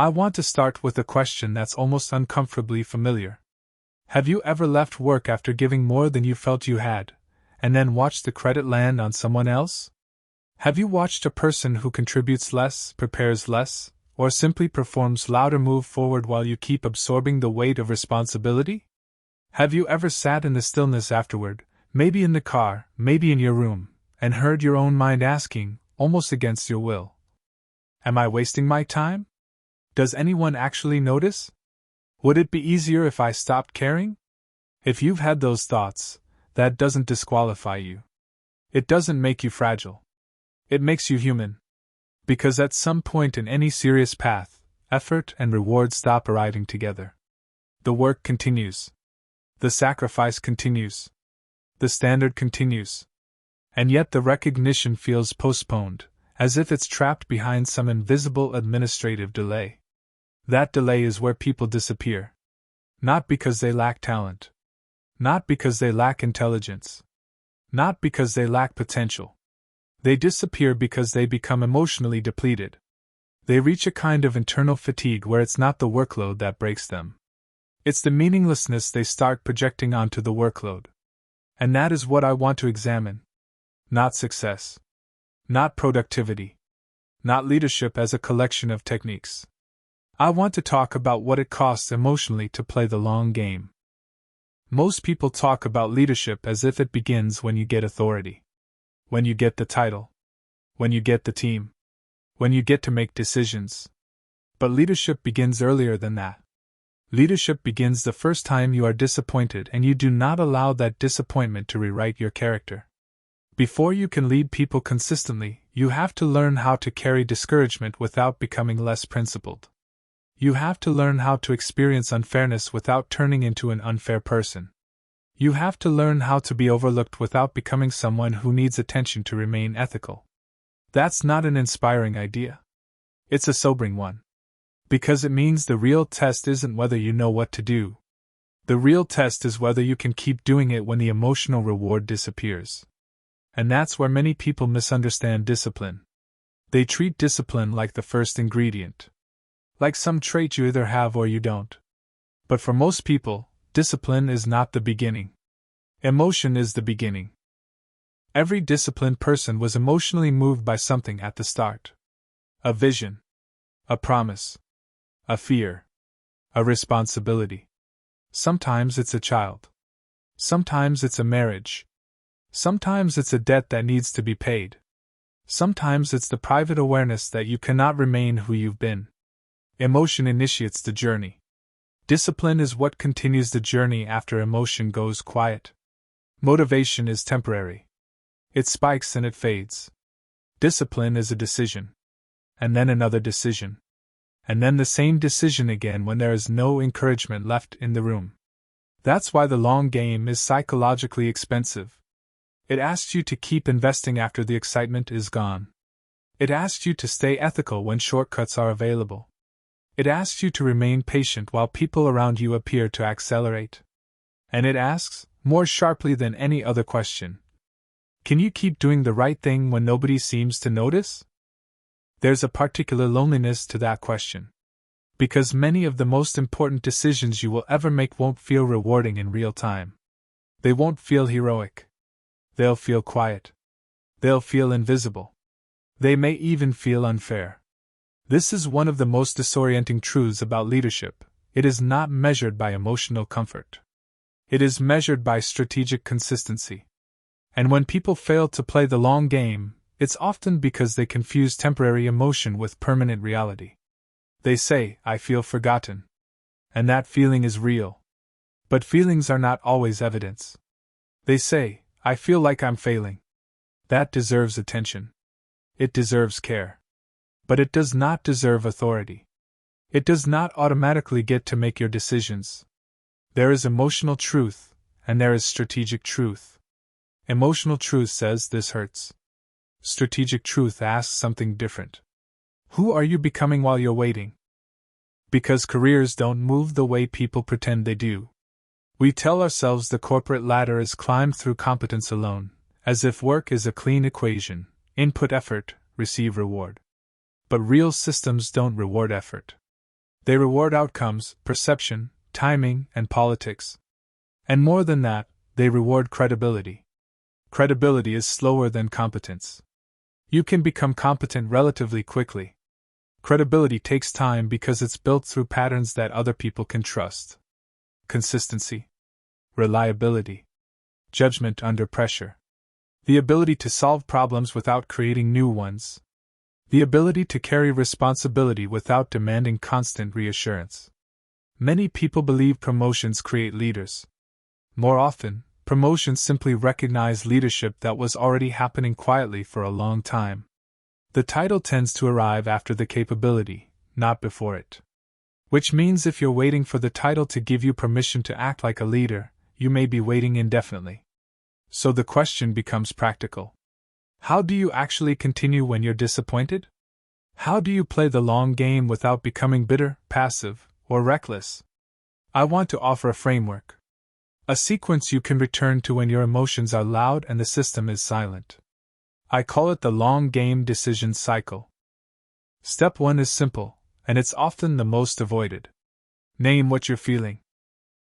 I want to start with a question that's almost uncomfortably familiar. Have you ever left work after giving more than you felt you had, and then watched the credit land on someone else? Have you watched a person who contributes less, prepares less, or simply performs louder move forward while you keep absorbing the weight of responsibility? Have you ever sat in the stillness afterward, maybe in the car, maybe in your room, and heard your own mind asking, almost against your will, am I wasting my time? Does anyone actually notice? Would it be easier if I stopped caring? If you've had those thoughts, that doesn't disqualify you. It doesn't make you fragile. It makes you human. Because at some point in any serious path, effort and reward stop arriving together. The work continues. The sacrifice continues. The standard continues. And yet the recognition feels postponed, as if it's trapped behind some invisible administrative delay. That delay is where people disappear. Not because they lack talent. Not because they lack intelligence. Not because they lack potential. They disappear because they become emotionally depleted. They reach a kind of internal fatigue where it's not the workload that breaks them. It's the meaninglessness they start projecting onto the workload. And that is what I want to examine. Not success. Not productivity. Not leadership as a collection of techniques. I want to talk about what it costs emotionally to play the long game. Most people talk about leadership as if it begins when you get authority. When you get the title. When you get the team. When you get to make decisions. But leadership begins earlier than that. Leadership begins the first time you are disappointed and you do not allow that disappointment to rewrite your character. Before you can lead people consistently, you have to learn how to carry discouragement without becoming less principled. You have to learn how to experience unfairness without turning into an unfair person. You have to learn how to be overlooked without becoming someone who needs attention to remain ethical. That's not an inspiring idea. It's a sobering one. Because it means the real test isn't whether you know what to do. The real test is whether you can keep doing it when the emotional reward disappears. And that's where many people misunderstand discipline. They treat discipline like the first ingredient. Like some trait you either have or you don't. But for most people, discipline is not the beginning. Emotion is the beginning. Every disciplined person was emotionally moved by something at the start. A vision. A promise. A fear. A responsibility. Sometimes it's a child. Sometimes it's a marriage. Sometimes it's a debt that needs to be paid. Sometimes it's the private awareness that you cannot remain who you've been. Emotion initiates the journey. Discipline is what continues the journey after emotion goes quiet. Motivation is temporary. It spikes and it fades. Discipline is a decision. And then another decision. And then the same decision again when there is no encouragement left in the room. That's why the long game is psychologically expensive. It asks you to keep investing after the excitement is gone. It asks you to stay ethical when shortcuts are available. It asks you to remain patient while people around you appear to accelerate. And it asks, more sharply than any other question, can you keep doing the right thing when nobody seems to notice? There's a particular loneliness to that question. Because many of the most important decisions you will ever make won't feel rewarding in real time. They won't feel heroic. They'll feel quiet. They'll feel invisible. They may even feel unfair. This is one of the most disorienting truths about leadership. It is not measured by emotional comfort. It is measured by strategic consistency. And when people fail to play the long game, it's often because they confuse temporary emotion with permanent reality. They say, I feel forgotten. And that feeling is real. But feelings are not always evidence. They say, I feel like I'm failing. That deserves attention. It deserves care. But it does not deserve authority. It does not automatically get to make your decisions. There is emotional truth, and there is strategic truth. Emotional truth says this hurts. Strategic truth asks something different. Who are you becoming while you're waiting? Because careers don't move the way people pretend they do. We tell ourselves the corporate ladder is climbed through competence alone, as if work is a clean equation, input effort, receive reward. But real systems don't reward effort. They reward outcomes, perception, timing, and politics. And more than that, they reward credibility. Credibility is slower than competence. You can become competent relatively quickly. Credibility takes time because it's built through patterns that other people can trust. Consistency, reliability, judgment under pressure. The ability to solve problems without creating new ones. The ability to carry responsibility without demanding constant reassurance. Many people believe promotions create leaders. More often, promotions simply recognize leadership that was already happening quietly for a long time. The title tends to arrive after the capability, not before it. Which means if you're waiting for the title to give you permission to act like a leader, you may be waiting indefinitely. So the question becomes practical. How do you actually continue when you're disappointed? How do you play the long game without becoming bitter, passive, or reckless? I want to offer a framework. A sequence you can return to when your emotions are loud and the system is silent. I call it the long game decision cycle. Step 1 is simple, and it's often the most avoided. Name what you're feeling.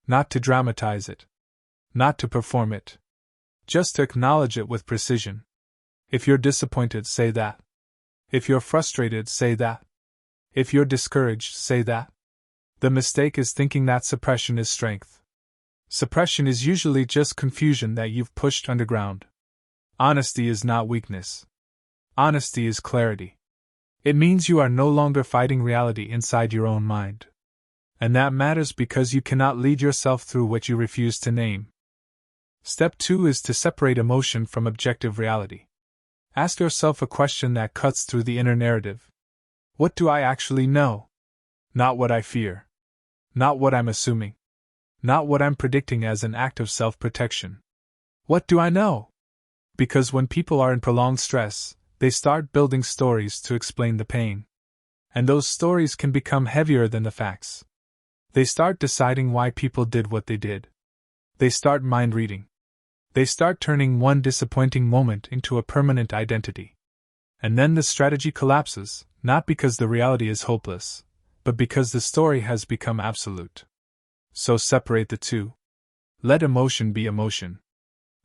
Not to dramatize it. Not to perform it. Just to acknowledge it with precision. If you're disappointed, say that. If you're frustrated, say that. If you're discouraged, say that. The mistake is thinking that suppression is strength. Suppression is usually just confusion that you've pushed underground. Honesty is not weakness. Honesty is clarity. It means you are no longer fighting reality inside your own mind. And that matters because you cannot lead yourself through what you refuse to name. Step 2 is to separate emotion from objective reality. Ask yourself a question that cuts through the inner narrative. What do I actually know? Not what I fear. Not what I'm assuming. Not what I'm predicting as an act of self-protection. What do I know? Because when people are in prolonged stress, they start building stories to explain the pain. And those stories can become heavier than the facts. They start deciding why people did what they did. They start mind reading. They start turning one disappointing moment into a permanent identity. And then the strategy collapses, not because the reality is hopeless, but because the story has become absolute. So separate the two. Let emotion be emotion.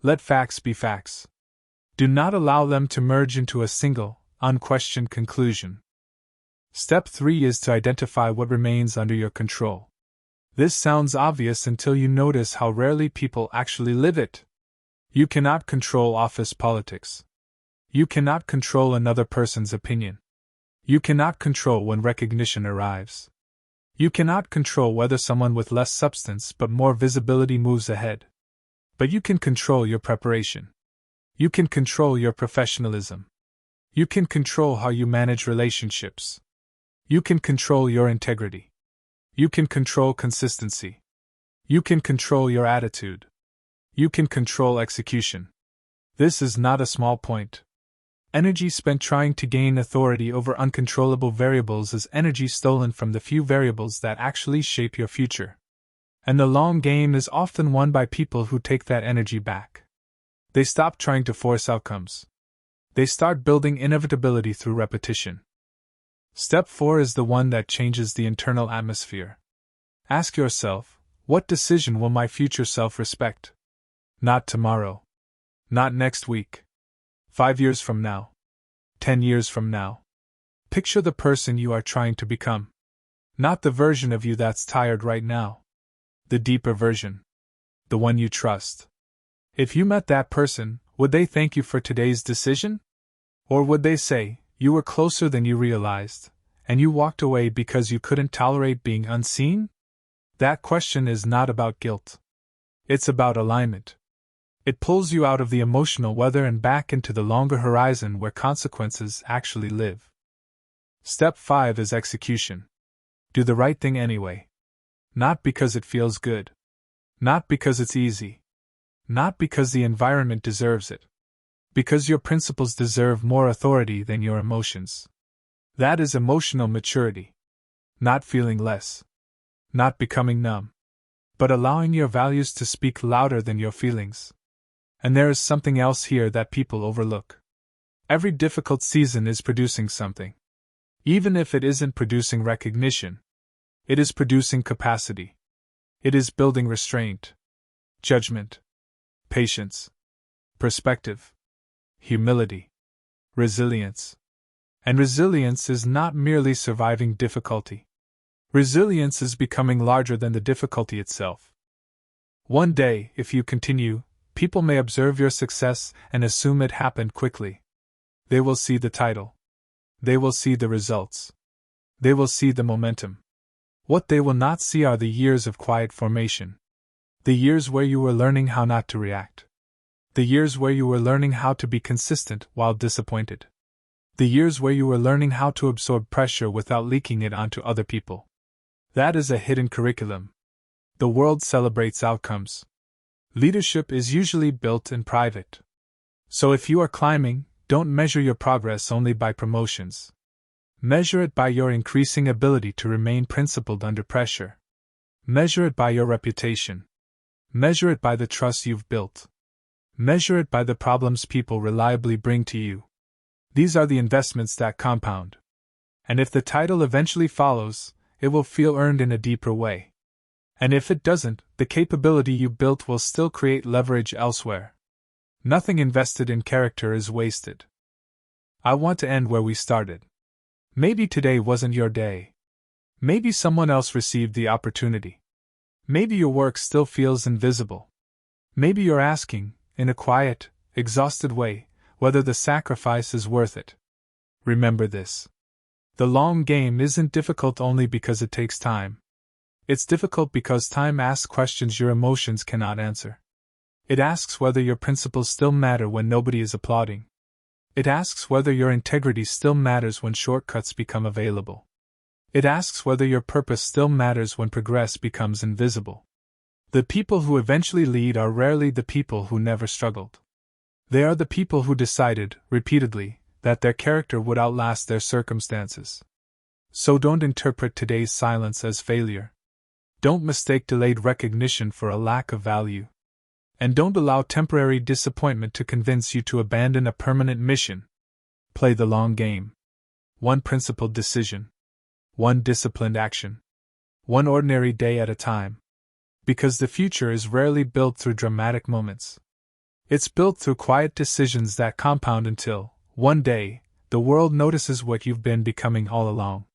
Let facts be facts. Do not allow them to merge into a single, unquestioned conclusion. Step 3 is to identify what remains under your control. This sounds obvious until you notice how rarely people actually live it. You cannot control office politics. You cannot control another person's opinion. You cannot control when recognition arrives. You cannot control whether someone with less substance but more visibility moves ahead. But you can control your preparation. You can control your professionalism. You can control how you manage relationships. You can control your integrity. You can control consistency. You can control your attitude. You can control execution. This is not a small point. Energy spent trying to gain authority over uncontrollable variables is energy stolen from the few variables that actually shape your future. And the long game is often won by people who take that energy back. They stop trying to force outcomes. They start building inevitability through repetition. Step 4 is the one that changes the internal atmosphere. Ask yourself, what decision will my future self respect? Not tomorrow. Not next week. 5 years from now. 10 years from now. Picture the person you are trying to become. Not the version of you that's tired right now. The deeper version. The one you trust. If you met that person, would they thank you for today's decision? Or would they say, you were closer than you realized, and you walked away because you couldn't tolerate being unseen? That question is not about guilt. It's about alignment. It pulls you out of the emotional weather and back into the longer horizon where consequences actually live. Step 5 is execution. Do the right thing anyway. Not because it feels good. Not because it's easy. Not because the environment deserves it. Because your principles deserve more authority than your emotions. That is emotional maturity. Not feeling less. Not becoming numb. But allowing your values to speak louder than your feelings. And there is something else here that people overlook. Every difficult season is producing something. Even if it isn't producing recognition. It is producing capacity. It is building restraint, judgment, patience, perspective, humility, resilience. And resilience is not merely surviving difficulty. Resilience is becoming larger than the difficulty itself. One day, if you continue, people may observe your success and assume it happened quickly. They will see the title. They will see the results. They will see the momentum. What they will not see are the years of quiet formation. The years where you were learning how not to react. The years where you were learning how to be consistent while disappointed. The years where you were learning how to absorb pressure without leaking it onto other people. That is a hidden curriculum. The world celebrates outcomes. Leadership is usually built in private. So if you are climbing, don't measure your progress only by promotions. Measure it by your increasing ability to remain principled under pressure. Measure it by your reputation. Measure it by the trust you've built. Measure it by the problems people reliably bring to you. These are the investments that compound. And if the title eventually follows, it will feel earned in a deeper way. And if it doesn't, the capability you built will still create leverage elsewhere. Nothing invested in character is wasted. I want to end where we started. Maybe today wasn't your day. Maybe someone else received the opportunity. Maybe your work still feels invisible. Maybe you're asking, in a quiet, exhausted way, whether the sacrifice is worth it. Remember this. The long game isn't difficult only because it takes time. It's difficult because time asks questions your emotions cannot answer. It asks whether your principles still matter when nobody is applauding. It asks whether your integrity still matters when shortcuts become available. It asks whether your purpose still matters when progress becomes invisible. The people who eventually lead are rarely the people who never struggled. They are the people who decided, repeatedly, that their character would outlast their circumstances. So don't interpret today's silence as failure. Don't mistake delayed recognition for a lack of value. And don't allow temporary disappointment to convince you to abandon a permanent mission. Play the long game. One principled decision. One disciplined action. One ordinary day at a time. Because the future is rarely built through dramatic moments. It's built through quiet decisions that compound until, one day, the world notices what you've been becoming all along.